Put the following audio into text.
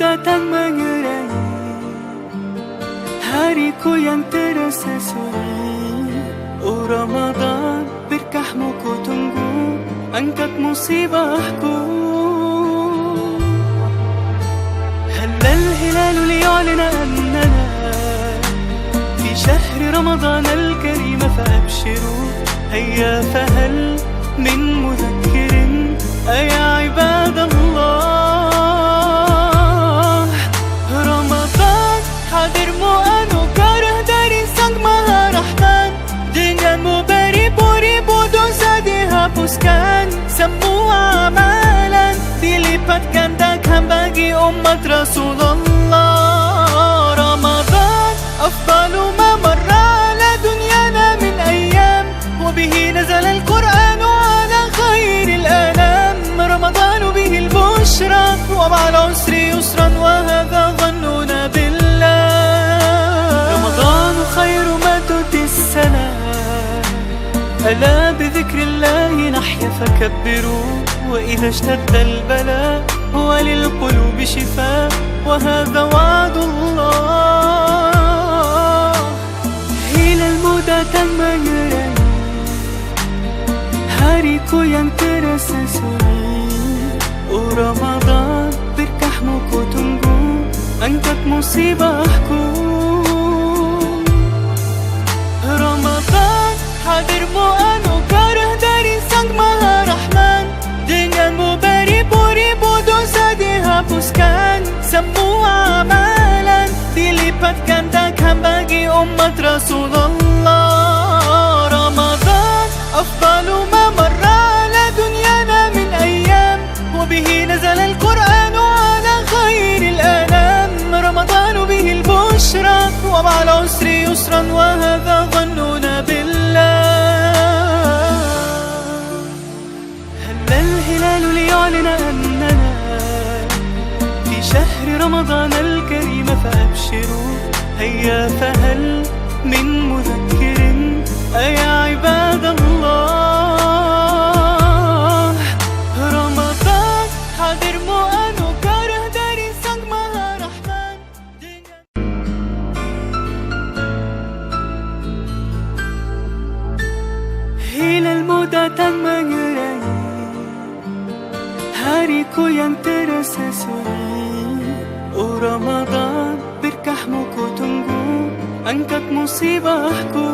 datang mengerangi hariku yang terasa sunyi. Oh Ramadan, berkahmu ku tunggu, angkat musibahku. هل الهلال ليعلن أننا في شهر رمضان الكريم فأبشروا هيا. فهل من مذكر أيا عباد Allah, Ramadan hadir mu'anu karah dari Sang Maha Rahman. Denganmu beribu-ribu dosa dihapuskan, semua amalan dilipat gandakan bagi umat Rasulullah. Ramadan afdalu ma marra ala dunyana min ayyam, wa bihi nazala al-Qur'anu ala khairil anam. رمضان به البشرى ومع العسر يسرا وهذا ظننا بالله. رمضان خير ما تؤتي السلام، ألا بذكر الله نحيا فكبروا. وإذا اشتد البلاء وللقلوب شفاء وهذا وعد الله. Hilalmu datang mengerangi hariku yang terasa sunyi. Oh Ramadan, berkahmu ku tunggu, angkat musibahku. Ramadan hadir anugerah dari Sang Maha Rahman. Denganmu beribu-ribu dosa dihapuskan, semua amalan dilipat gandakan bagi umat Rasulullah. Ramadan afdalu ma marra ala dunyana min ayyam, wa bihi nazala al-Qur'anu ala khairil anam. رمضان به البشرى ومع العسر يسرا وهذا ظننا بالله. هل الهلال ليعلن أننا في شهر رمضان الكريم فأبشروا هيا. فهل من مذكر أيا عباد الله، رمضان حاضر مؤن كاره dari Sang Maha Rahman. Hilalmu datang mengerangi hariku yang terasa sunyi. Oh Ramadan, berkahmu ku tunggu, angkat musibahku.